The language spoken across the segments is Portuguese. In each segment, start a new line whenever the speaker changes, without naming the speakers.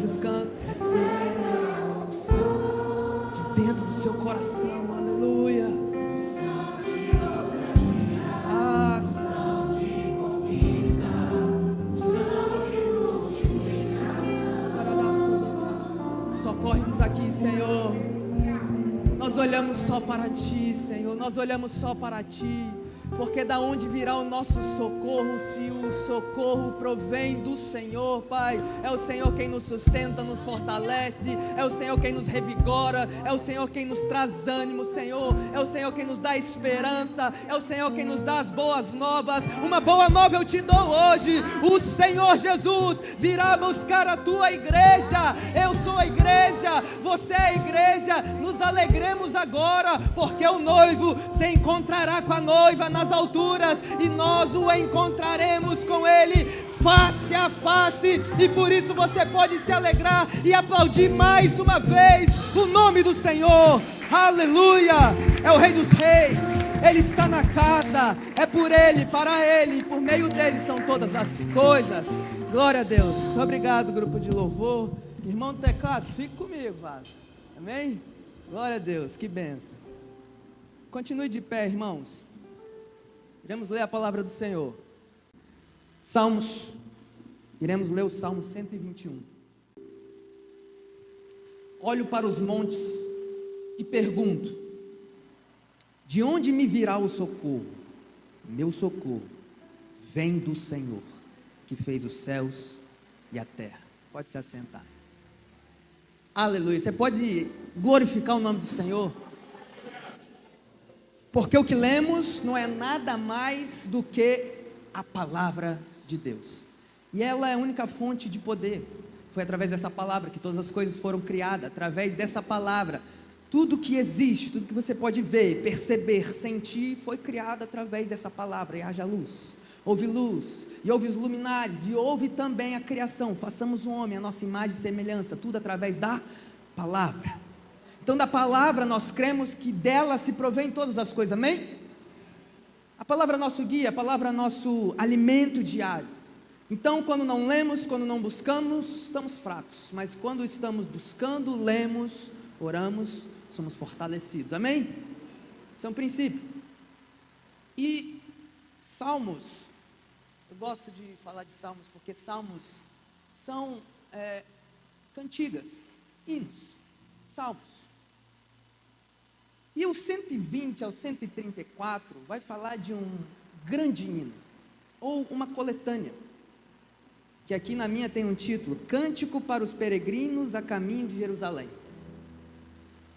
outros cantam. Receba a unção de dentro do seu coração, aleluia. Unção de ousadia, unção de conquista, unção de multiplicação. Socorre-nos aqui, Senhor. Nós olhamos só para Ti, Senhor. Nós olhamos só para Ti. Porque da onde virá o nosso socorro, se o socorro provém do Senhor, Pai? É o Senhor quem nos sustenta, nos fortalece, é o Senhor quem nos revigora, é o Senhor quem nos traz ânimo, Senhor, é o Senhor quem nos dá esperança, é o Senhor quem nos dá as boas novas. Uma boa nova eu te dou hoje: o Senhor Jesus virá buscar a tua igreja. Eu sou a igreja, você é a igreja. Nos alegremos agora, porque o noivo se encontrará com a noiva nas alturas, e nós o encontraremos com ele face a face, e por isso você pode se alegrar e aplaudir mais uma vez o nome do Senhor. Aleluia! É o Rei dos Reis, Ele está na casa, é por Ele, para Ele, por meio dEle são todas as coisas. Glória a Deus. Obrigado, grupo de louvor. Irmão do teclado, fique comigo, Vaso. Amém? Glória a Deus, que bênção. Continue de pé, irmãos. Iremos ler a palavra do Senhor. Salmos. Iremos ler o Salmo 121. Olho para os montes e pergunto: de onde me virá o socorro? Meu socorro vem do Senhor, que fez os céus e a terra. Pode se assentar. Aleluia. Você pode glorificar o nome do Senhor? Porque o que lemos não é nada mais do que a palavra de Deus. E ela é a única fonte de poder. Foi através dessa palavra que todas as coisas foram criadas. Através dessa palavra, tudo que existe, tudo que você pode ver, perceber, sentir, foi criado através dessa palavra. E haja luz. Houve luz, e houve os luminares, e houve também a criação. Façamos o homem a nossa imagem e semelhança. Tudo através da palavra. Então, da palavra nós cremos que dela se provém todas as coisas, amém? A palavra é nosso guia, a palavra é nosso alimento diário. Então, quando não lemos, quando não buscamos, estamos fracos. Mas quando estamos buscando, lemos, oramos, somos fortalecidos, amém? Isso é um princípio. E salmos, eu gosto de falar de salmos, porque salmos são cantigas, hinos, salmos. E o 120 ao 134 vai falar de um grande hino, ou uma coletânea, que aqui na minha tem um título: Cântico para os peregrinos a caminho de Jerusalém,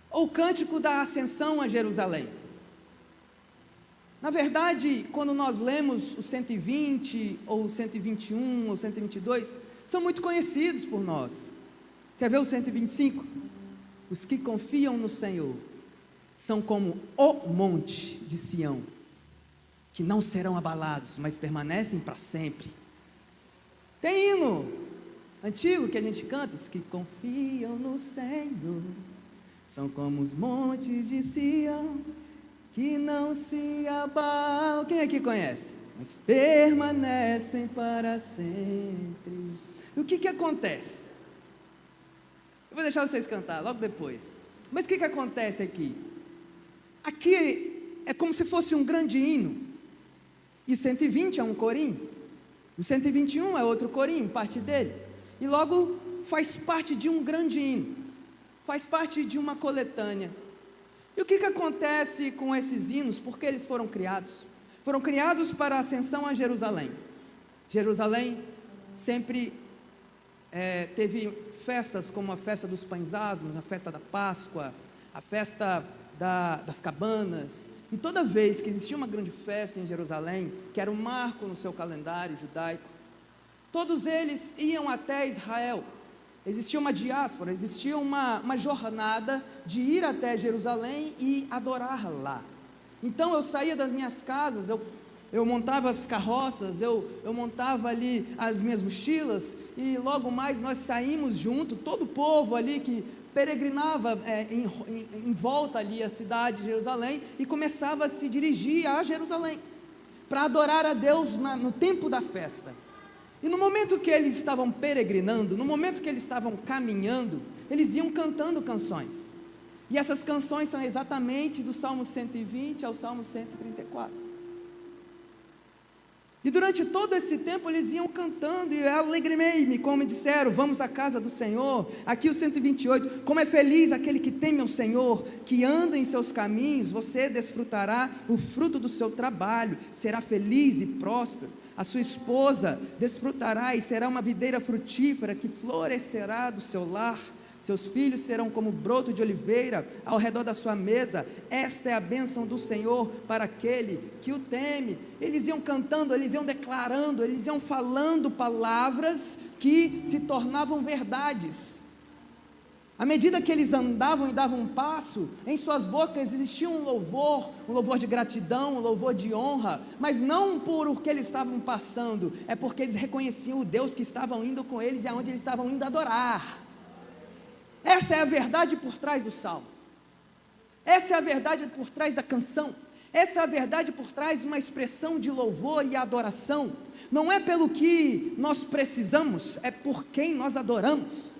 ou Cântico da Ascensão a Jerusalém. Na verdade, quando nós lemos o 120, ou 121, ou 122, são muito conhecidos por nós. Quer ver o 125? Os que confiam no Senhor são como o monte de Sião, que não serão abalados, mas permanecem para sempre. Tem hino antigo que a gente canta: os que confiam no Senhor são como os montes de Sião, que não se abalam. Quem aqui conhece? Mas permanecem para sempre. E o que acontece? Eu vou deixar vocês cantar logo depois. Mas o que acontece aqui? Aqui é como se fosse um grande hino, e 120 é um corinho, o 121 é outro corinho, parte dele, e logo faz parte de um grande hino, faz parte de uma coletânea. E o que acontece com esses hinos? Por que eles foram criados? Foram criados para a ascensão a Jerusalém. Jerusalém sempre teve festas como a festa dos pães asmos, a festa da Páscoa, a festa das cabanas. E toda vez que existia uma grande festa em Jerusalém, que era um marco no seu calendário judaico, todos eles iam até Israel. Existia uma diáspora, existia uma jornada de ir até Jerusalém e adorar lá. Então eu saía das minhas casas, eu montava as carroças, eu montava ali as minhas mochilas, e logo mais nós saímos junto, todo o povo ali que peregrinava em volta ali a cidade de Jerusalém, e começava a se dirigir a Jerusalém, para adorar a Deus no tempo da festa. E no momento que eles estavam peregrinando, no momento que eles estavam caminhando, eles iam cantando canções. E essas canções são exatamente do Salmo 120 ao Salmo 134. E durante todo esse tempo eles iam cantando, e alegrei-me, como me disseram, vamos à casa do Senhor. Aqui o 128, como é feliz aquele que teme ao Senhor, que anda em seus caminhos, você desfrutará o fruto do seu trabalho, será feliz e próspero. A sua esposa desfrutará e será uma videira frutífera que florescerá do seu lar. Seus filhos serão como broto de oliveira ao redor da sua mesa. Esta é a bênção do Senhor para aquele que o teme. Eles iam cantando, eles iam declarando, eles iam falando palavras que se tornavam verdades. À medida que eles andavam e davam um passo, em suas bocas existia um louvor de gratidão, um louvor de honra, mas não por o que eles estavam passando, é porque eles reconheciam o Deus que estavam indo com eles e aonde eles estavam indo adorar. Essa é a verdade por trás do salmo, essa é a verdade por trás da canção, essa é a verdade por trás de uma expressão de louvor e adoração. Não é pelo que nós precisamos, é por quem nós adoramos.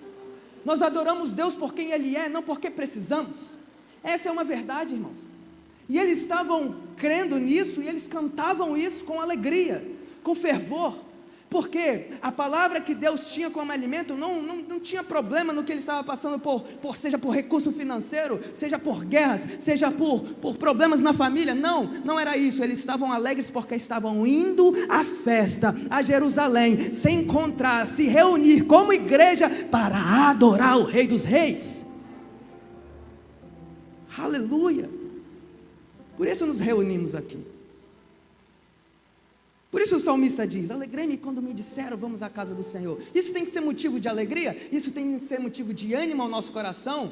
Nós adoramos Deus por quem Ele é, não porque precisamos. Essa é uma verdade, irmãos. E eles estavam crendo nisso, e eles cantavam isso com alegria, com fervor, porque a palavra que Deus tinha como alimento não tinha problema no que ele estava passando seja por recurso financeiro, seja por guerras, seja por problemas na família. Não era isso. Eles estavam alegres porque estavam indo à festa, a Jerusalém, se encontrar, se reunir como igreja para adorar o Rei dos Reis. Aleluia! Por isso nos reunimos aqui. Por isso o salmista diz, alegrei-me quando me disseram, vamos à casa do Senhor. Isso tem que ser motivo de alegria, isso tem que ser motivo de ânimo ao nosso coração,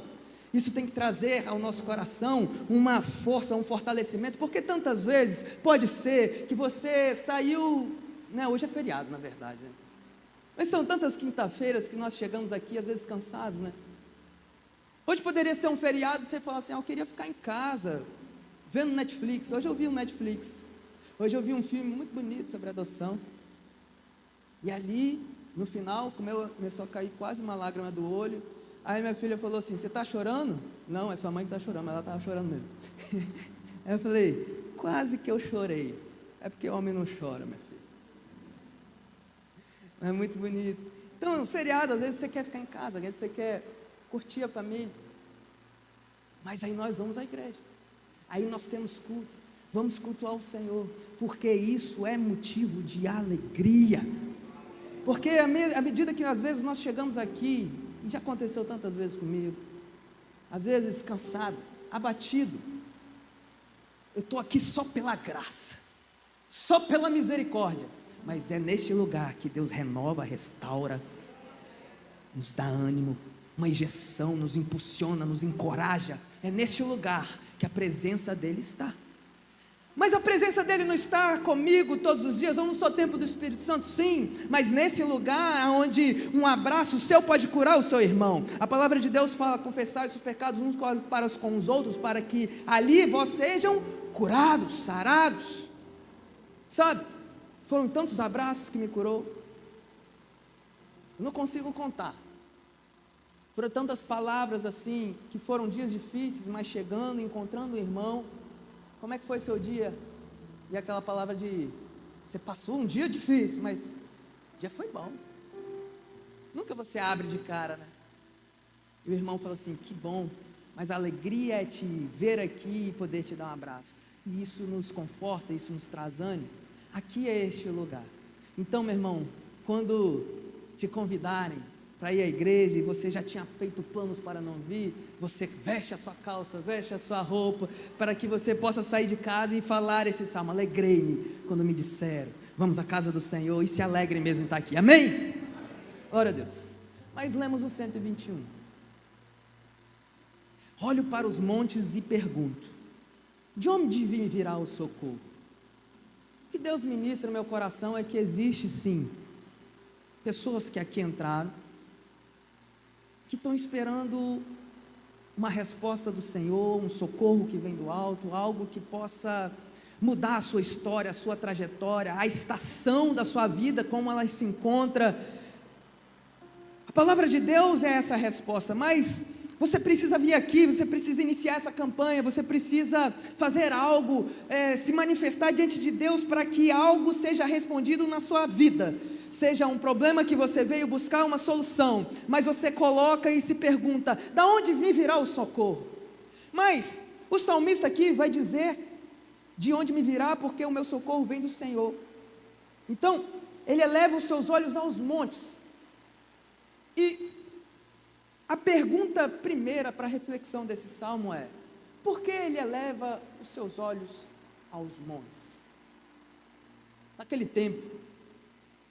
isso tem que trazer ao nosso coração uma força, um fortalecimento, porque tantas vezes pode ser que você saiu, hoje é feriado na verdade, mas são tantas quinta-feiras que nós chegamos aqui às vezes cansados, Hoje poderia ser um feriado e você falar assim, eu queria ficar em casa, vendo Netflix. Hoje eu vi um Netflix. Hoje eu vi um filme muito bonito sobre adoção, e ali, no final, começou a cair quase uma lágrima do olho. Aí minha filha falou assim, você está chorando? Não, é sua mãe que está chorando, mas ela estava chorando mesmo. Aí eu falei, quase que eu chorei. É porque homem não chora, minha filha. É muito bonito. Então, feriado, às vezes você quer ficar em casa, às vezes você quer curtir a família, mas aí nós vamos à igreja, aí nós temos culto, vamos cultuar o Senhor, porque isso é motivo de alegria. Porque à medida que às vezes nós chegamos aqui, e já aconteceu tantas vezes comigo, às vezes cansado, abatido, eu estou aqui só pela graça, só pela misericórdia, mas é neste lugar que Deus renova, restaura, nos dá ânimo, uma injeção, nos impulsiona, nos encoraja. É neste lugar que a presença dEle está. Mas a presença dEle não está comigo todos os dias. Eu não sou templo do Espírito Santo, sim, mas nesse lugar onde um abraço seu pode curar o seu irmão. A palavra de Deus fala, confessai os seus pecados uns para com os outros, para que ali vós sejam curados, sarados. Sabe, foram tantos abraços que me curou, eu não consigo contar. Foram tantas palavras assim, que foram dias difíceis, mas chegando, encontrando o irmão. Como é que foi seu dia? E aquela palavra de, você passou um dia difícil, mas o dia foi bom. Nunca você abre de cara, E o irmão fala assim, que bom, mas a alegria é te ver aqui e poder te dar um abraço. E isso nos conforta, isso nos traz ânimo. Aqui é este lugar. Então, meu irmão, quando te convidarem para ir à igreja e você já tinha feito planos para não vir, você veste a sua calça, veste a sua roupa, para que você possa sair de casa e falar esse salmo, alegrei-me quando me disseram, vamos à casa do Senhor, e se alegrem mesmo em estar aqui, amém? Glória a Deus. Mas lemos o 121, olho para os montes e pergunto, de onde me virá o socorro? O que Deus ministra no meu coração é que existe sim, pessoas que aqui entraram, que estão esperando uma resposta do Senhor, um socorro que vem do alto, algo que possa mudar a sua história, a sua trajetória, a estação da sua vida, como ela se encontra. A palavra de Deus é essa resposta, mas você precisa vir aqui, você precisa iniciar essa campanha, você precisa fazer algo, se manifestar diante de Deus para que algo seja respondido na sua vida. Seja um problema que você veio buscar uma solução, mas você coloca e se pergunta: da onde me virá o socorro? Mas o salmista aqui vai dizer: de onde me virá, porque o meu socorro vem do Senhor. Então, ele eleva os seus olhos aos montes. E a pergunta primeira para a reflexão desse salmo é: por que ele eleva os seus olhos aos montes? Naquele tempo,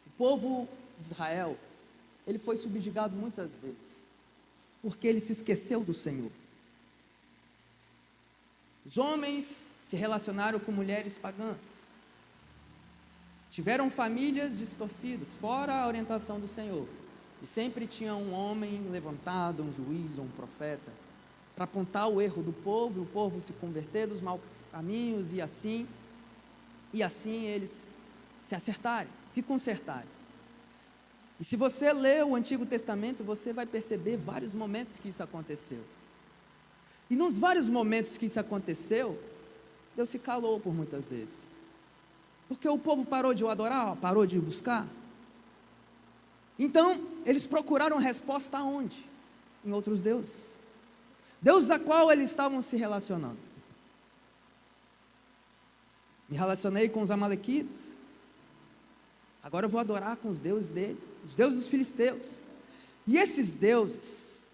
o povo de Israel, ele foi subjugado muitas vezes, porque ele se esqueceu do Senhor. Os homens se relacionaram com mulheres pagãs, tiveram famílias distorcidas, fora a orientação do Senhor, e sempre tinha um homem levantado, um juiz ou um profeta, para apontar o erro do povo, e o povo se converter dos maus caminhos, e assim eles se acertarem, se consertarem. E se você ler o Antigo Testamento, você vai perceber vários momentos que isso aconteceu. E nos vários momentos que isso aconteceu, Deus se calou por muitas vezes, porque o povo parou de o adorar, parou de o buscar. Então, eles procuraram resposta aonde? Em outros deuses, deuses a qual eles estavam se relacionando. Me relacionei com os amalequitas, agora eu vou adorar com os deuses dele, os deuses dos filisteus. E esses deuses,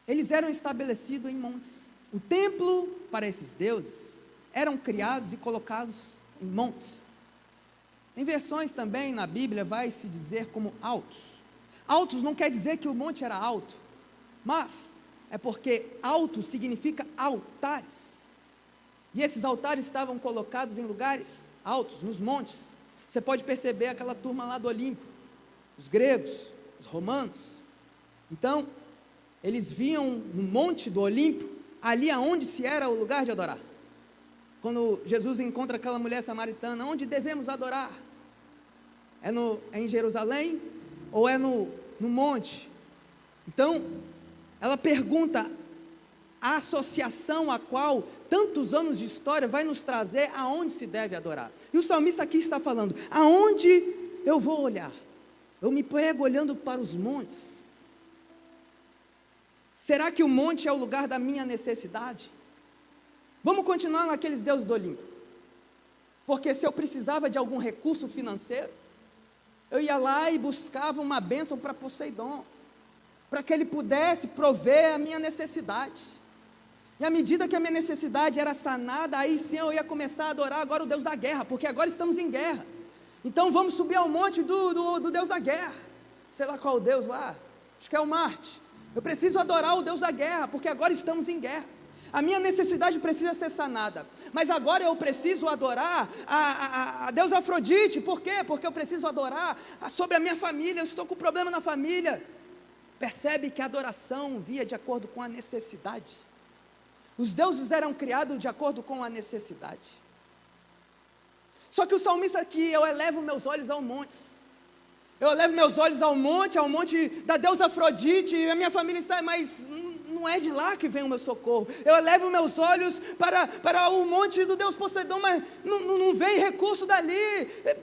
eles eram estabelecidos em montes. O templo para esses deuses eram criados e colocados em montes. Em versões também na Bíblia vai se dizer como altos. Altos não quer dizer que o monte era alto, mas é porque alto significa altares. E esses altares estavam colocados em lugares altos, nos montes. Você pode perceber aquela turma lá do Olimpo, os gregos, os romanos. Então, eles viam no monte do Olimpo, ali aonde se era o lugar de adorar. Quando Jesus encontra aquela mulher samaritana, onde devemos adorar? É em Jerusalém ou é no monte? Então, ela pergunta a associação a qual tantos anos de história vai nos trazer aonde se deve adorar. E o salmista aqui está falando: aonde eu vou olhar? Eu me pego olhando para os montes. Será que o monte é o lugar da minha necessidade? Vamos continuar naqueles deuses do Olimpo. Porque se eu precisava de algum recurso financeiro, eu ia lá e buscava uma bênção para Poseidon, para que ele pudesse prover a minha necessidade. E à medida que a minha necessidade era sanada, aí sim eu ia começar a adorar agora o Deus da guerra, porque agora estamos em guerra. Então vamos subir ao monte do Deus da guerra. Sei lá qual o Deus lá, acho que é o Marte. Eu preciso adorar o Deus da guerra, porque agora estamos em guerra. A minha necessidade precisa ser sanada, mas agora eu preciso adorar a Deus Afrodite. Por quê? Porque eu preciso adorar sobre a minha família, eu estou com problema na família. Percebe que a adoração via de acordo com a necessidade. Os deuses eram criados de acordo com a necessidade. Só que o salmista aqui: eu elevo meus olhos aos montes. Eu elevo meus olhos ao monte da deusa Afrodite, e a minha família está, mas não é de lá que vem o meu socorro. Eu elevo meus olhos para o monte do Deus Poseidon, mas não vem recurso dali.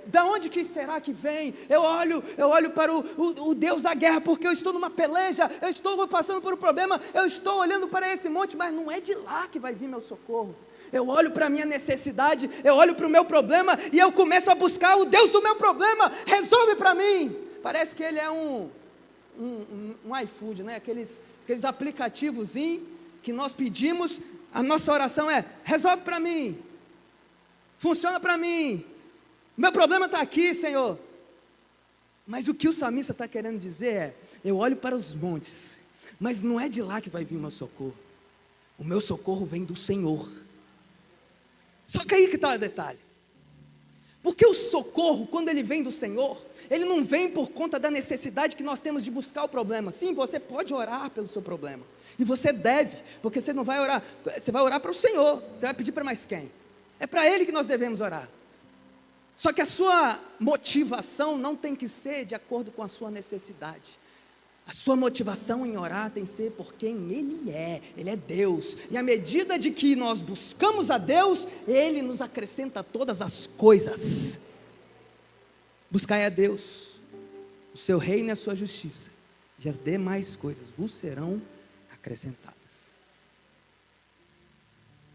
Da onde que será que vem? Eu olho para o Deus da guerra, porque eu estou numa peleja, eu estou passando por um problema, eu estou olhando para esse monte, mas não é de lá que vai vir meu socorro. Eu olho para a minha necessidade, eu olho para o meu problema, e eu começo a buscar o Deus do meu problema. Resolve para mim. Parece que ele é um iFood, né? Aqueles aplicativos que nós pedimos, a nossa oração é: resolve para mim, funciona para mim, meu problema está aqui, Senhor. Mas o que o salmista está querendo dizer é: eu olho para os montes, mas não é de lá que vai vir o meu socorro. O meu socorro vem do Senhor. Só que aí que está o detalhe. Porque o socorro, quando ele vem do Senhor, ele não vem por conta da necessidade que nós temos de buscar o problema. Sim, você pode orar pelo seu problema, e você deve, porque você não vai orar, você vai orar para o Senhor. Você vai pedir para mais quem? É para Ele que nós devemos orar. Só que a sua motivação não tem que ser de acordo com a sua necessidade. A sua motivação em orar tem que ser por quem Ele é Deus. E à medida de que nós buscamos a Deus, Ele nos acrescenta todas as coisas. Buscai a Deus, o seu reino e a sua justiça, e as demais coisas vos serão acrescentadas.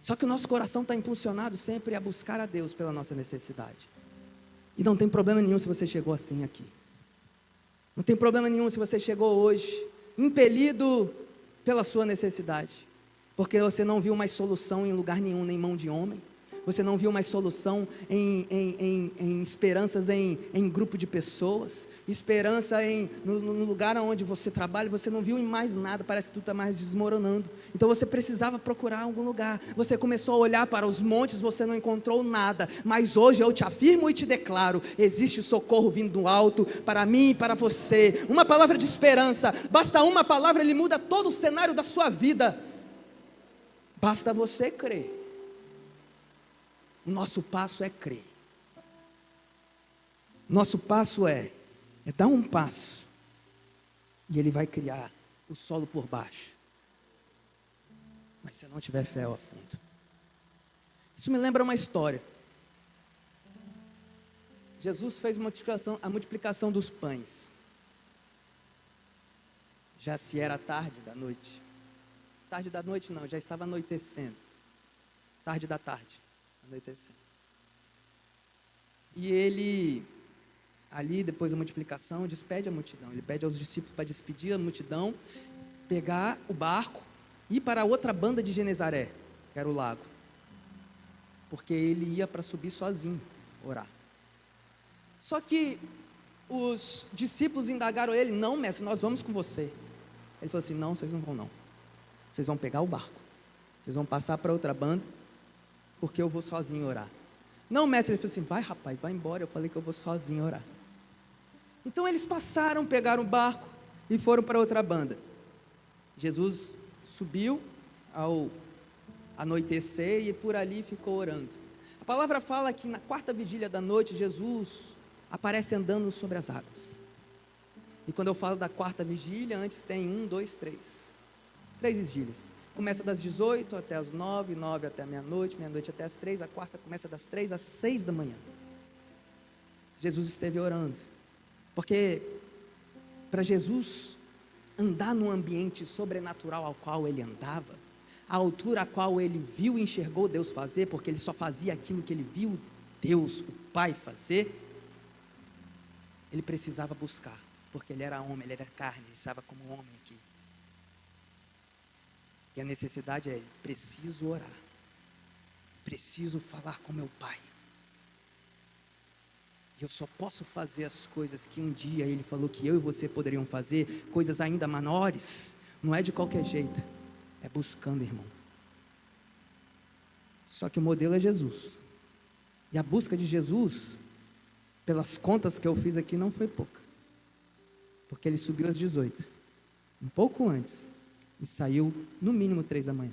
Só que o nosso coração está impulsionado sempre a buscar a Deus pela nossa necessidade. E não tem problema nenhum se você chegou assim aqui. Não tem problema nenhum se você chegou hoje impelido pela sua necessidade, porque você não viu mais solução em lugar nenhum, nem mão de homem. Você não viu mais solução em esperanças em grupo de pessoas, esperança no lugar onde você trabalha. Você não viu em mais nada, parece que tudo está mais desmoronando. Então você precisava procurar algum lugar. Você começou a olhar para os montes, você não encontrou nada. Mas hoje eu te afirmo e te declaro: existe socorro vindo do alto para mim e para você. Uma palavra de esperança, basta uma palavra, ele muda todo o cenário da sua vida. Basta você crer. O nosso passo é crer. Nosso passo é dar um passo, e Ele vai criar o solo por baixo. Mas se não tiver fé, eu afundo. Isso me lembra uma história. Jesus fez a multiplicação dos pães. Já se era tarde da noite. Tarde da noite não, já estava anoitecendo. Tarde da tarde. Anoitecendo. E ele, ali depois da multiplicação, despede a multidão. Ele pede aos discípulos para despedir a multidão, pegar o barco e ir para a outra banda de Genezaré, que era o lago, porque ele ia para subir sozinho, orar. Só que os discípulos indagaram ele: não, mestre, nós vamos com você. Ele falou assim: não, vocês não vão não. Vocês vão pegar o barco, vocês vão passar para outra banda, porque eu vou sozinho orar. Não, mestre, ele falou assim: vai rapaz, vai embora, eu falei que eu vou sozinho orar. Então eles passaram, pegaram o barco e foram para outra banda. Jesus subiu ao anoitecer e por ali ficou orando. A palavra fala que na quarta vigília da noite, Jesus aparece andando sobre as águas. E quando eu falo da quarta vigília, antes tem 3 vigílias. Começa das 18 até as 9, 9 até a meia-noite, meia-noite até as 3, a quarta começa das 3 às 6 da manhã. Jesus esteve orando, porque para Jesus andar num ambiente sobrenatural ao qual ele andava, a altura a qual ele viu e enxergou Deus fazer, porque ele só fazia aquilo que ele viu Deus, o Pai, fazer, ele precisava buscar, porque ele era homem, ele era carne, ele estava como homem aqui. E a necessidade é: preciso orar, preciso falar com meu Pai. E eu só posso fazer as coisas que um dia Ele falou que eu e você poderiam fazer, coisas ainda menores. Não é de qualquer jeito, é buscando, irmão. Só que o modelo é Jesus. E a busca de Jesus, pelas contas que eu fiz aqui, não foi pouca. Porque Ele subiu às 18, um pouco antes, e saiu no mínimo 3 da manhã.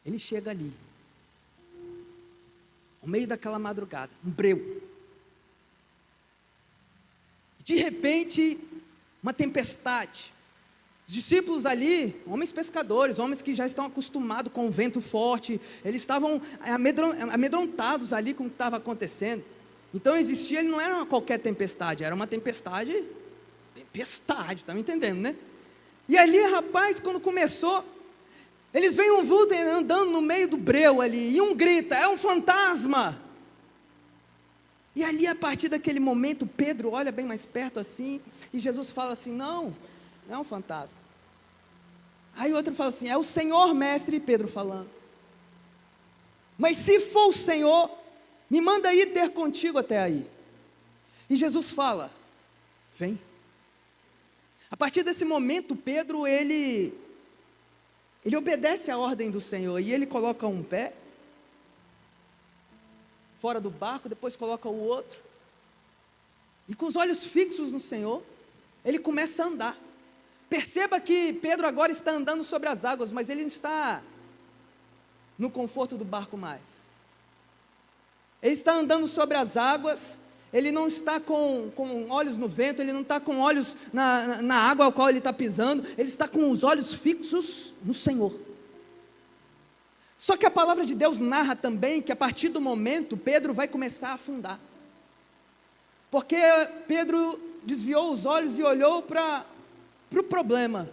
Ele chega ali, ao meio daquela madrugada, um breu. De repente, uma tempestade. Os discípulos ali, homens pescadores, homens que já estão acostumados com o vento forte, eles estavam amedrontados ali com o que estava acontecendo. Então existia, ele não era uma qualquer tempestade, era uma tempestade, está me entendendo, né? E ali, rapaz, quando começou, eles veem um vulto andando no meio do breu ali, e um grita: é um fantasma! E ali, a partir daquele momento, Pedro olha bem mais perto assim, e Jesus fala assim: não é um fantasma. Aí o outro fala assim: é o Senhor, mestre. E Pedro falando: mas se for o Senhor, me manda ir ter contigo até aí. E Jesus fala: vem. A partir desse momento, Pedro, ele obedece à ordem do Senhor, e ele coloca um pé fora do barco, depois coloca o outro, e com os olhos fixos no Senhor, ele começa a andar. Perceba que Pedro agora está andando sobre as águas, mas ele não está no conforto do barco mais. Ele está andando sobre as águas, ele não está com olhos no vento, ele não está com olhos na água ao qual ele está pisando, ele está com os olhos fixos no Senhor. Só que a palavra de Deus narra também que a partir do momento Pedro vai começar a afundar. Porque Pedro desviou os olhos e olhou para o problema,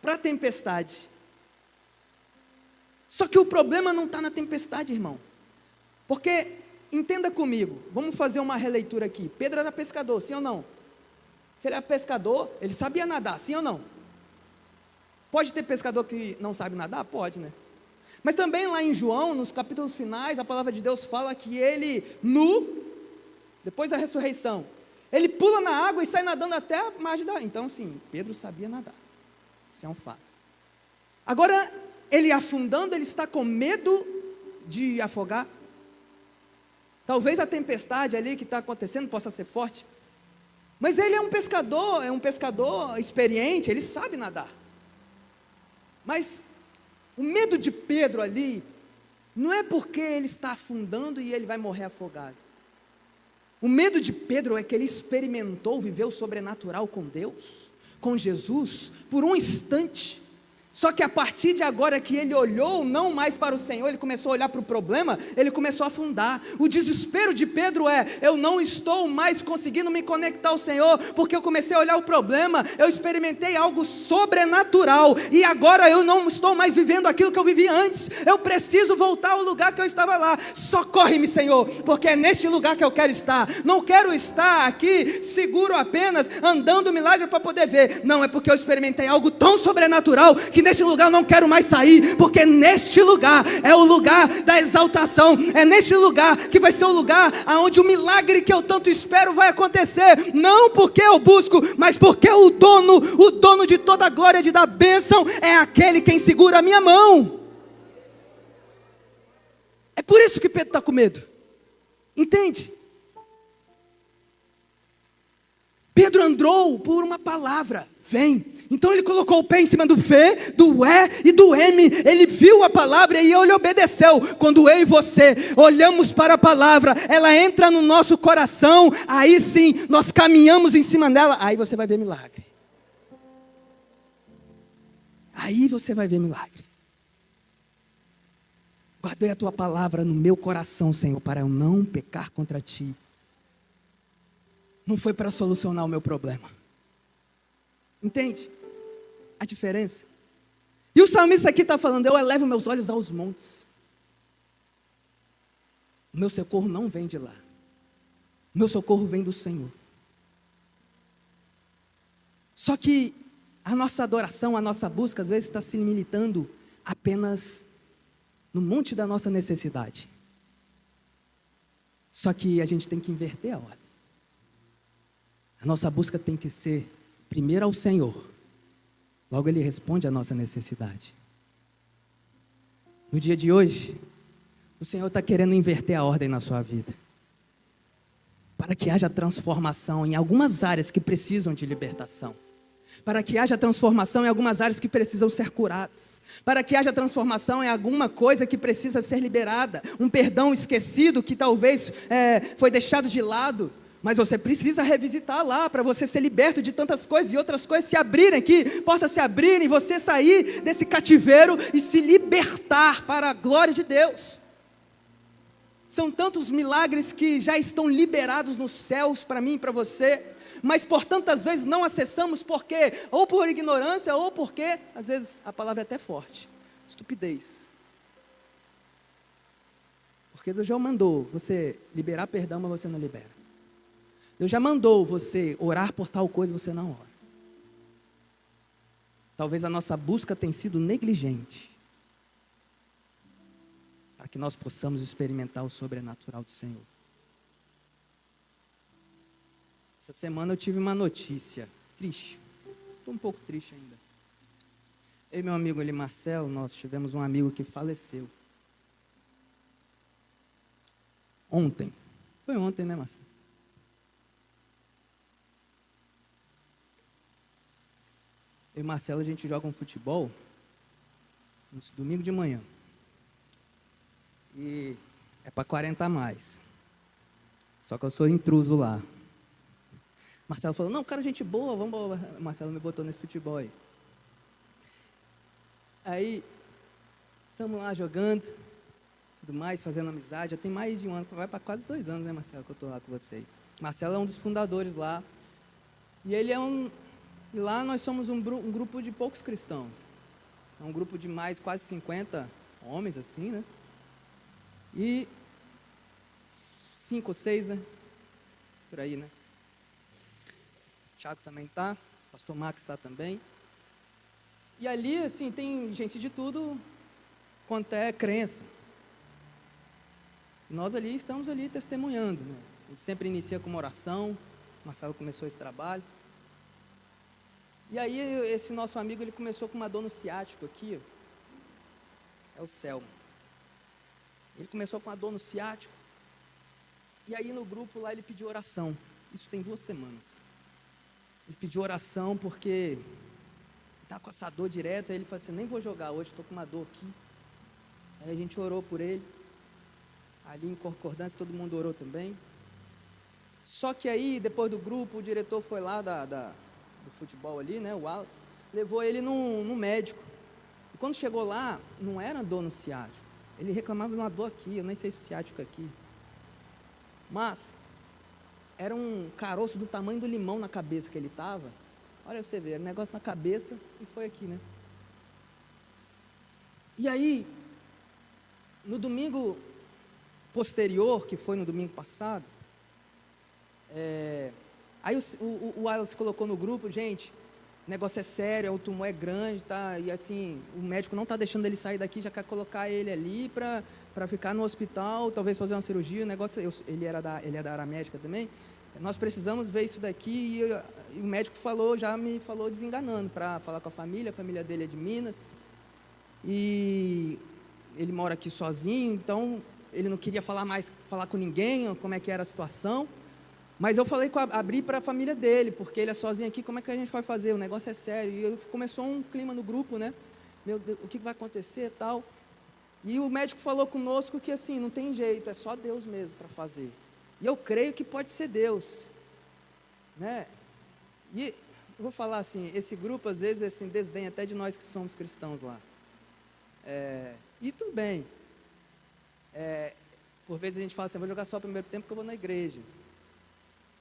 para a tempestade. Só que o problema não está na tempestade, irmão. Porque, entenda comigo, vamos fazer uma releitura aqui. Pedro era pescador, sim ou não? Se ele era pescador, ele sabia nadar, sim ou não? Pode ter pescador que não sabe nadar? Pode, né? Mas também lá em João, nos capítulos finais, a palavra de Deus fala que ele, depois da ressurreição, ele pula na água e sai nadando até a margem da água. Então, sim, Pedro sabia nadar. Isso é um fato. Agora, ele afundando, ele está com medo de afogar. Talvez a tempestade ali que está acontecendo possa ser forte. Mas ele é um pescador experiente, ele sabe nadar. Mas o medo de Pedro ali, não é porque ele está afundando e ele vai morrer afogado. O medo de Pedro é que ele experimentou viver o sobrenatural com Deus, com Jesus, por um instante. Só que a partir de agora que ele olhou não mais para o Senhor, ele começou a olhar para o problema, ele começou a afundar. O desespero de Pedro é: eu não estou mais conseguindo me conectar ao Senhor, porque eu comecei a olhar o problema, eu experimentei algo sobrenatural, e agora eu não estou mais vivendo aquilo que eu vivi antes, eu preciso voltar ao lugar que eu estava lá. Socorre-me, Senhor, porque é neste lugar que eu quero estar. Não quero estar aqui seguro apenas, andando milagre para poder ver. Não, é porque eu experimentei algo tão sobrenatural, que neste lugar eu não quero mais sair, porque neste lugar é o lugar da exaltação, é neste lugar que vai ser o lugar onde o milagre que eu tanto espero vai acontecer, não porque eu busco, mas porque o dono de toda a glória de dar bênção, é aquele quem segura a minha mão. É por isso que Pedro está com medo, entende? Pedro andou por uma palavra, vem. Então ele colocou o pé em cima do V, do E e do M. Ele viu a palavra e ele obedeceu. Quando eu e você olhamos para a palavra, ela entra no nosso coração, aí sim, nós caminhamos em cima dela, aí você vai ver milagre. Aí você vai ver milagre. Guardei a tua palavra no meu coração, Senhor, para eu não pecar contra ti. Não foi para solucionar o meu problema. Entende a diferença? E o salmista aqui está falando: eu elevo meus olhos aos montes. O meu socorro não vem de lá. O meu socorro vem do Senhor. Só que a nossa adoração, a nossa busca, às vezes está se limitando apenas no monte da nossa necessidade. Só que a gente tem que inverter a ordem. A nossa busca tem que ser primeiro ao Senhor, logo Ele responde à nossa necessidade. No dia de hoje, o Senhor está querendo inverter a ordem na sua vida, para que haja transformação em algumas áreas que precisam de libertação, para que haja transformação em algumas áreas que precisam ser curadas, para que haja transformação em alguma coisa que precisa ser liberada, um perdão esquecido que talvez foi deixado de lado. Mas você precisa revisitar lá, para você ser liberto de tantas coisas e outras coisas se abrirem aqui, portas se abrirem, e você sair desse cativeiro e se libertar para a glória de Deus. São tantos milagres que já estão liberados nos céus para mim e para você, mas por tantas vezes não acessamos, porque ou por ignorância, ou porque, às vezes, a palavra é até forte, estupidez. Porque Deus já mandou você liberar perdão, mas você não libera. Deus já mandou você orar por tal coisa, você não ora. Talvez a nossa busca tenha sido negligente, para que nós possamos experimentar o sobrenatural do Senhor. Essa semana eu tive uma notícia triste. Estou um pouco triste ainda. Eu e meu amigo ali, Marcelo, nós tivemos um amigo que faleceu. Ontem. Foi ontem, né, Marcelo? Eu e Marcelo, a gente joga um futebol no domingo de manhã. E é para 40 a mais. Só que eu sou intruso lá. Marcelo falou, não, cara, gente boa, vamos embora. Marcelo me botou nesse futebol aí. Aí, estamos lá jogando, tudo mais, fazendo amizade. Já tem mais de um ano, vai para quase 2 anos, né, Marcelo, que eu estou lá com vocês. Marcelo é um dos fundadores lá. E ele e lá nós somos um grupo de poucos cristãos. É um grupo de mais quase 50 homens, assim, né? E 5 ou 6, né? Por aí, né? Thiago também está, pastor Max está também. E ali, assim, tem gente de tudo quanto é crença. E nós ali estamos ali testemunhando, né? A gente sempre inicia com uma oração. Marcelo começou esse trabalho. E aí esse nosso amigo, ele começou com uma dor no ciático aqui, ó. É o Selmo. Ele começou com uma dor no ciático. E aí no grupo lá ele pediu oração. Isso tem 2 semanas. Ele pediu oração porque estava com essa dor direto. Aí ele falou assim, nem vou jogar hoje, estou com uma dor aqui. Aí a gente orou por ele. Ali em concordância todo mundo orou também. Só que aí, depois do grupo, o diretor foi lá do futebol ali, né, o Wallace, levou ele no médico. E quando chegou lá, não era dor no ciático. Ele reclamava de uma dor aqui, eu nem sei se o ciático é aqui. Mas, era um caroço do tamanho do limão na cabeça que ele estava. Olha pra você ver, era um negócio na cabeça e foi aqui, né? E aí, no domingo posterior, que foi no domingo passado, aí o Wallace colocou no grupo, gente, o negócio é sério, o tumor é grande, tá? E assim, o médico não está deixando ele sair daqui, já quer colocar ele ali para ficar no hospital, talvez fazer uma cirurgia, o negócio, ele é da área médica também, nós precisamos ver isso daqui, e o médico já me falou desenganando, para falar com a família dele é de Minas, e ele mora aqui sozinho, então ele não queria falar com ninguém, como é que era a situação. Mas eu abri para a família dele, porque ele é sozinho aqui, como é que a gente vai fazer? O negócio é sério. E começou um clima no grupo, né? Meu Deus, o que vai acontecer e tal. E o médico falou conosco que assim, não tem jeito, é só Deus mesmo para fazer. E eu creio que pode ser Deus. Né? E eu vou falar assim, esse grupo às vezes assim, desdenha até de nós que somos cristãos lá. E tudo bem. Por vezes a gente fala assim, vou jogar só o primeiro tempo porque eu vou na igreja.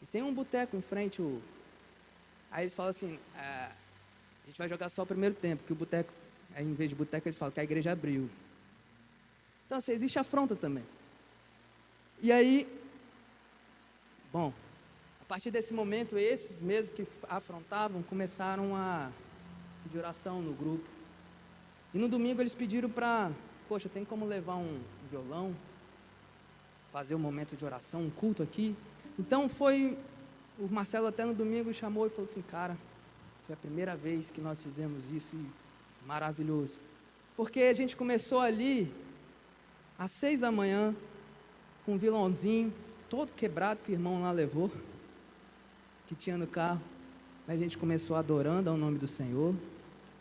E tem um boteco em frente, aí eles falam assim, a gente vai jogar só o primeiro tempo, que o boteco, em vez de boteco, eles falam que a igreja abriu. Então, assim, existe afronta também. E aí, bom, a partir desse momento, esses mesmos que afrontavam, começaram a pedir oração no grupo. E no domingo eles pediram poxa, tem como levar um violão, fazer um momento de oração, um culto aqui? Então o Marcelo até no domingo chamou e falou assim, cara, foi a primeira vez que nós fizemos isso e maravilhoso. Porque a gente começou ali, às 6 da manhã, com um violãozinho, todo quebrado que o irmão lá levou, que tinha no carro, mas a gente começou adorando ao nome do Senhor,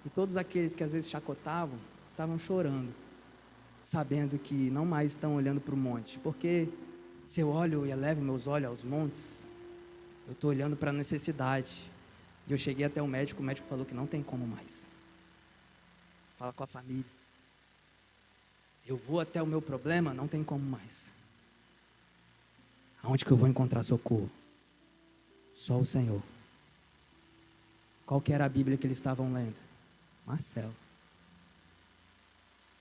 e todos aqueles que às vezes chacotavam, estavam chorando, sabendo que não mais estão olhando para o monte, porque se eu olho e elevo meus olhos aos montes, eu estou olhando para a necessidade. E eu cheguei até o médico falou que não tem como mais. Fala com a família. Eu vou até o meu problema, não tem como mais. Aonde que eu vou encontrar socorro? Só o Senhor. Qual que era a Bíblia que eles estavam lendo? Marcelo.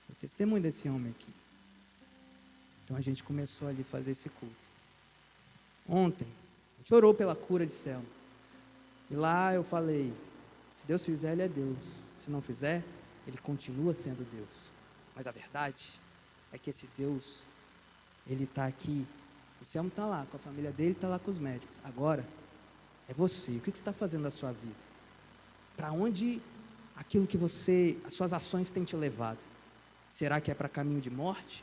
O testemunho desse homem aqui. Então a gente começou ali a fazer esse culto. Ontem, a gente orou pela cura de Selma. E lá eu falei, se Deus fizer, Ele é Deus. Se não fizer, Ele continua sendo Deus. Mas a verdade é que esse Deus, Ele está aqui. O Selma está lá com a família dele, está lá com os médicos. Agora, é você. O que você está fazendo da sua vida? Para onde aquilo que as suas ações têm te levado? Será que é para caminho de morte?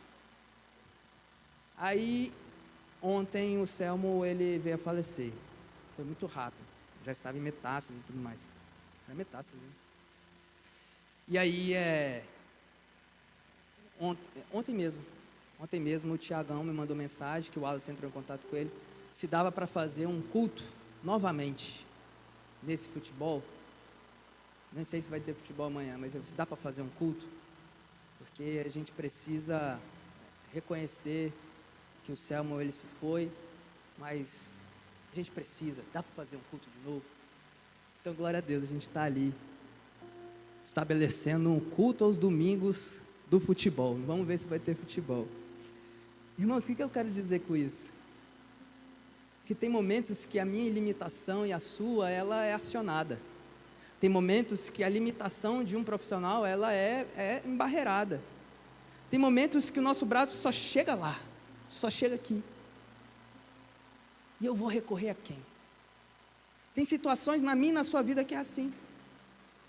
Aí, ontem o Selmo, ele veio a falecer. Foi muito rápido. Já estava em metástase e tudo mais. Era metástase, né? E aí, ontem mesmo, Ontem mesmo o Tiagão me mandou mensagem, que o Wallace entrou em contato com ele, se dava para fazer um culto novamente nesse futebol. Nem sei se vai ter futebol amanhã, mas se dá para fazer um culto, porque a gente precisa reconhecer que o Selma, ele se foi, mas a gente precisa, dá para fazer um culto de novo. Então, glória a Deus, a gente está ali estabelecendo um culto aos domingos do futebol. Vamos ver se vai ter futebol. Irmãos, o que eu quero dizer com isso? Que tem momentos que a minha limitação e a sua, ela é acionada. Tem momentos que a limitação de um profissional, ela é embarreirada. Tem momentos que o nosso braço só chega lá, só chega aqui. E eu vou recorrer a quem? Tem situações na minha e na sua vida que é assim.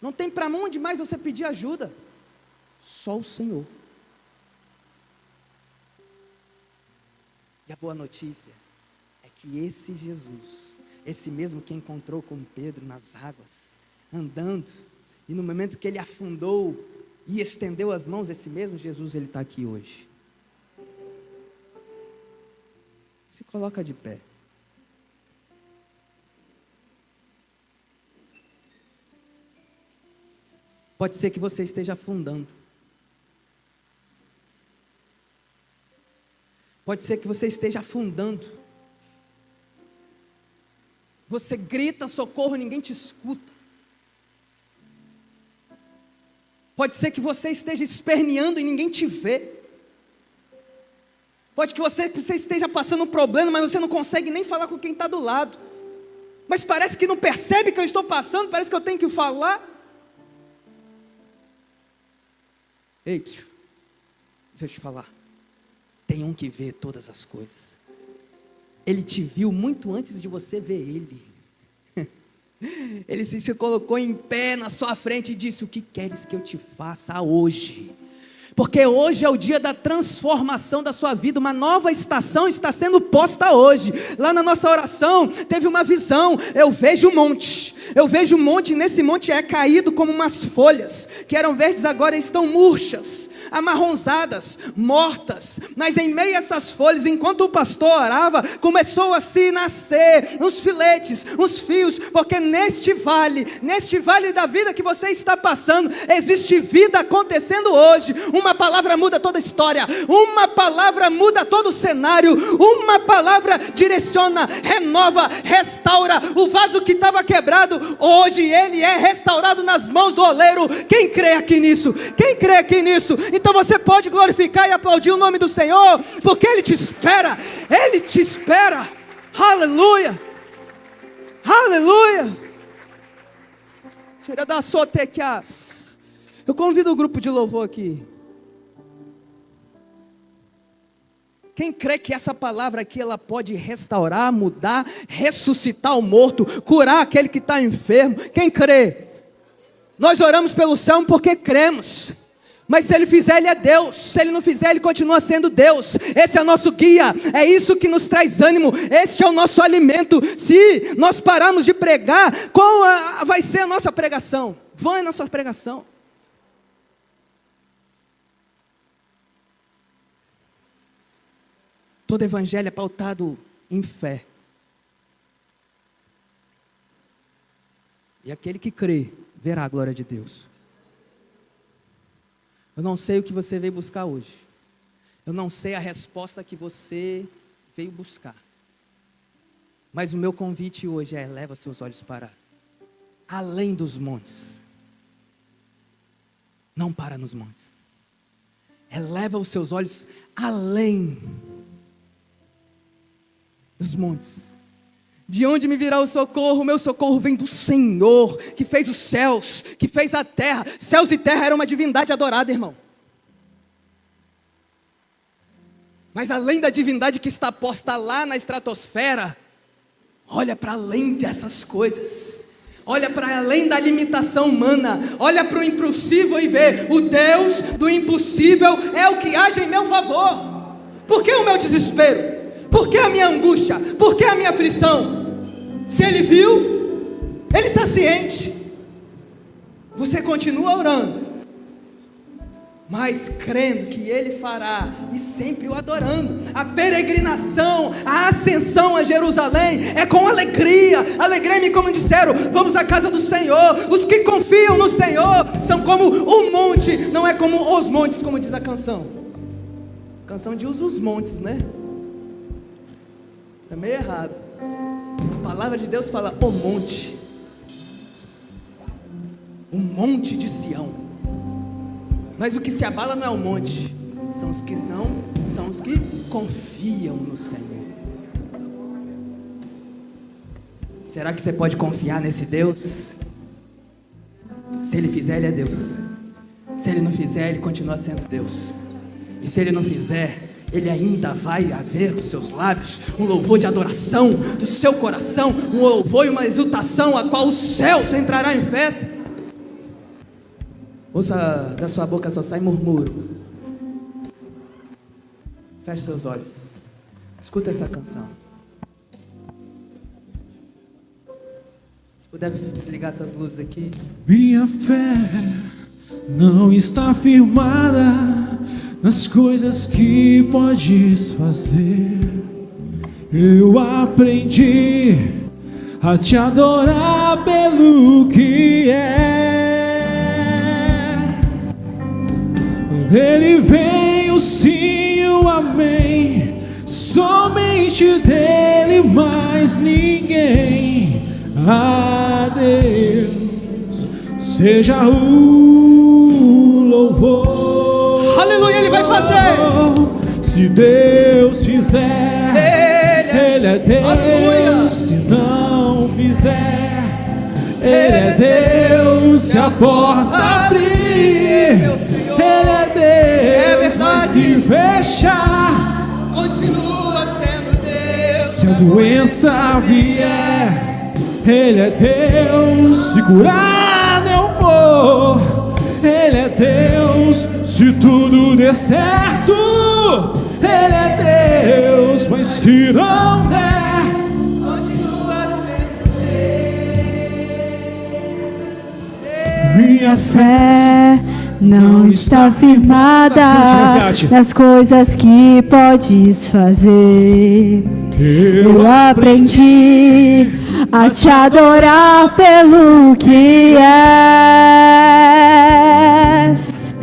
Não tem para onde mais você pedir ajuda. Só o Senhor. E a boa notícia é que esse Jesus, esse mesmo que encontrou com Pedro nas águas, andando, e no momento que ele afundou e estendeu as mãos, esse mesmo Jesus, ele está aqui hoje. Se coloca de pé. Pode ser que você esteja afundando. Pode ser que você esteja afundando. Você grita socorro, ninguém te escuta. Pode ser que você esteja esperneando e ninguém te vê. Pode que você esteja passando um problema, mas você não consegue nem falar com quem está do lado. Mas parece que não percebe que eu estou passando, parece que eu tenho que falar. Ei, deixa eu te falar. Tem um que vê todas as coisas. Ele te viu muito antes de você ver ele. Ele se colocou em pé na sua frente e disse: o que queres que eu te faça hoje? Porque hoje é o dia da transformação da sua vida. Uma nova estação está sendo posta hoje. Lá na nossa oração teve uma visão. Eu vejo um monte. E nesse monte é caído como umas folhas, que eram verdes, agora estão murchas, amarronzadas, mortas. Mas em meio a essas folhas, enquanto o pastor orava, começou a se nascer uns filetes, uns fios, porque neste vale da vida que você está passando, existe vida acontecendo hoje. Uma palavra muda toda a história, uma palavra muda todo o cenário, uma palavra direciona, renova, restaura. O vaso que estava quebrado, hoje ele é restaurado nas mãos do oleiro. Quem crê aqui nisso? Quem crê aqui nisso? Então você pode glorificar e aplaudir o nome do Senhor, porque Ele te espera. Ele te espera. Aleluia. Aleluia. Eu convido o grupo de louvor aqui. Quem crê que essa palavra aqui, ela pode restaurar, mudar, ressuscitar o morto, curar aquele que está enfermo? Quem crê? Nós oramos pelo Salmo porque cremos. Mas se Ele fizer, Ele é Deus. Se Ele não fizer, Ele continua sendo Deus. Esse é o nosso guia. É isso que nos traz ânimo. Este é o nosso alimento. Se nós pararmos de pregar, qual vai ser a nossa pregação? Vã é a nossa pregação. Todo evangelho é pautado em fé. E aquele que crê, verá a glória de Deus. Eu não sei o que você veio buscar hoje. Eu não sei a resposta que você veio buscar. Mas o meu convite hoje é: leva seus olhos para além dos montes. Não para nos montes. Eleva os seus olhos além dos montes. De onde me virá o socorro? O meu socorro vem do Senhor, que fez os céus, que fez a terra. Céus e terra era uma divindade adorada, irmão. Mas além da divindade que está posta lá na estratosfera, olha para além dessas coisas. Olha para além da limitação humana. Olha para o impossível e vê: o Deus do impossível é o que age em meu favor. Por que o meu desespero? Por que a minha angústia? Por que a minha aflição? Se Ele viu, Ele está ciente. Você continua orando. mas crendo que Ele fará e sempre o adorando. A peregrinação, a ascensão a Jerusalém é com alegria. Alegrei-me, como disseram, vamos à casa do Senhor. Os que confiam no Senhor são como um monte, não é como os montes, como diz a canção. A canção diz os montes, né? Está meio errado. A palavra de Deus fala o monte de Sião. Mas o que se abala não é o monte, são os que confiam no Senhor. Será que você pode confiar nesse Deus? Se Ele fizer, Ele é Deus. Se Ele não fizer, Ele continua sendo Deus. E se Ele não fizer, Ele ainda vai haver dos seus lábios um louvor de adoração, do seu coração, um louvor e uma exultação, a qual os céus entrará em festa. Ouça, da sua boca só sai murmúrio. Feche seus olhos. Escuta essa canção. Se puder desligar essas luzes aqui.
Minha fé não está firmada nas coisas que podes fazer. Eu aprendi a te adorar pelo que é. Dele vem o sim e o amém, somente dele, mais ninguém. A Deus seja o louvor.
Aleluia, Ele vai fazer.
Se Deus fizer, Ele é Deus.
Aleluia.
Se não fizer, Ele é Deus. Se a porta abrir, Ele é Deus.
É verdade.
Se fechar,
continua sendo Deus.
Se a doença vier, Ele é Deus. Se curar eu vou, Ele é Deus. Se tudo der certo, Ele é Deus. Mas se não der,
continua sendo Deus.
Minha fé não está firmada nas coisas que podes fazer. Eu aprendi a te adorar pelo que és.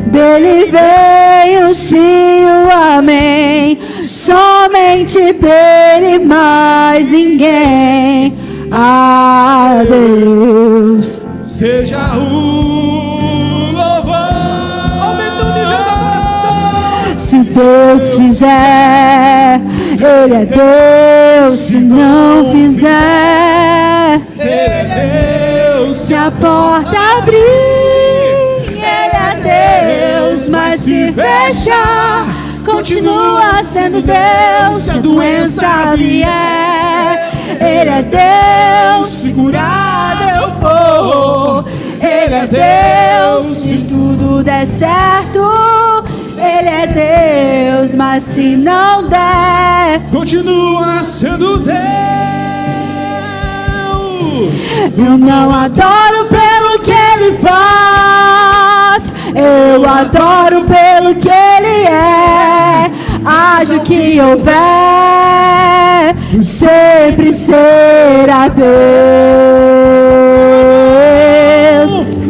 Dele veio o sim e o amém, somente dele, mais ninguém. A Deus
seja o louvor.
Aumenta o nível da adoração.
Se Deus fizer, Ele é Deus. Se não fizer,
Ele é Deus.
se a porta abrir, Ele é Deus. Mas se fechar, continua sendo Deus. Se a doença vier, Ele é Deus. Se curar eu vou, Ele é Deus. Se tudo der certo, Ele é Deus. Mas se não der,
continua sendo Deus.
eu não adoro pelo que Ele faz, eu adoro pelo que Ele é. Haja o que houver, sempre será Deus.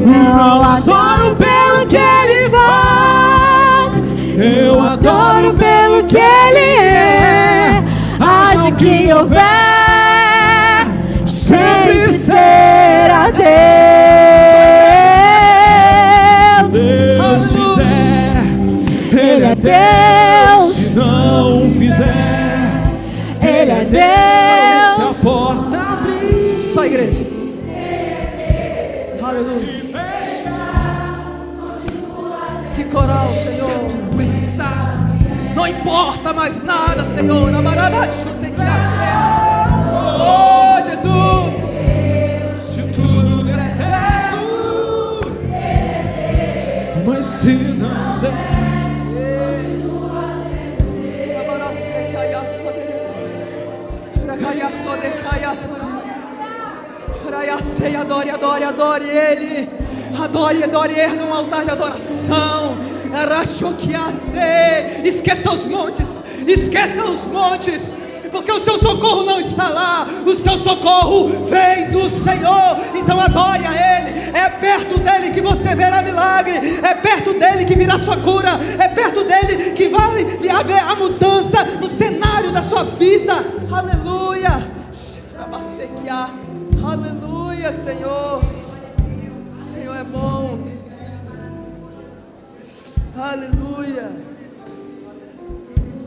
Não adoro pelo que Ele faz, eu adoro pelo que Ele é. Haja o que houver, sempre será Deus.
Se Deus fizer, Ele é Deus. Se não fizer, Ele é Deus. Se a porta abrir,
Só a igreja. Aleluia. Que coral,
se a
Senhor.
doença
Não importa mais nada, Senhor. Amarada chute que oh, Jesus.
se tudo der certo, mas se não der,
Adore, adore, adore Ele. Adore, adore, erga um altar de adoração. Esqueça os montes, esqueça os montes, porque o seu socorro não está lá, o seu socorro vem do Senhor. Então adore a Ele. É perto dEle que você verá milagre, é perto dEle que virá sua cura, é perto dEle que vai haver a mudança no cenário da sua vida. Aleluia, aleluia, Senhor. O Senhor é bom. Aleluia.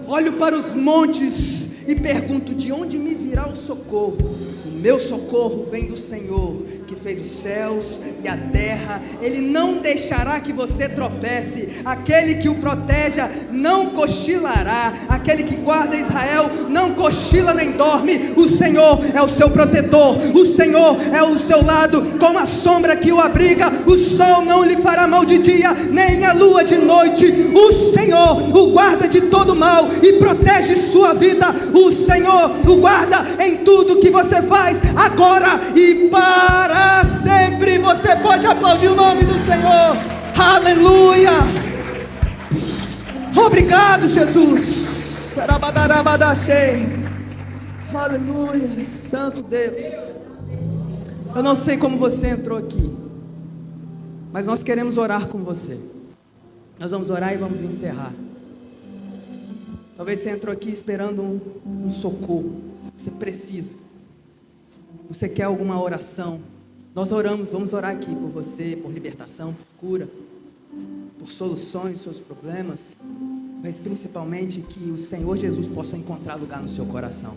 Olho para os montes e pergunto: de onde me virá o socorro? O meu socorro vem do Senhor, que fez os céus e a terra. Ele não deixará que você tropece. Aquele que o proteja não cochilará. Aquele que guarda Israel não cochila nem dorme. O Senhor é o seu protetor, o Senhor é o seu lado, como a sombra que o abriga. O sol não lhe fará mal de dia, nem a lua de noite. O Senhor o guarda de todo mal e protege sua vida. O Senhor o guarda em tudo que você faz, agora e para sempre. Você pode aplaudir o nome do Senhor. Aleluia. Obrigado, Jesus. Aleluia, Santo Deus. Eu não sei como você entrou aqui, mas nós queremos orar com você. Nós vamos orar e vamos encerrar. Talvez você entrou aqui esperando um socorro. Você precisa. Você quer alguma oração? Nós oramos, vamos orar aqui por você, por libertação, por cura, por soluções dos seus problemas, mas principalmente que o Senhor Jesus possa encontrar lugar no seu coração.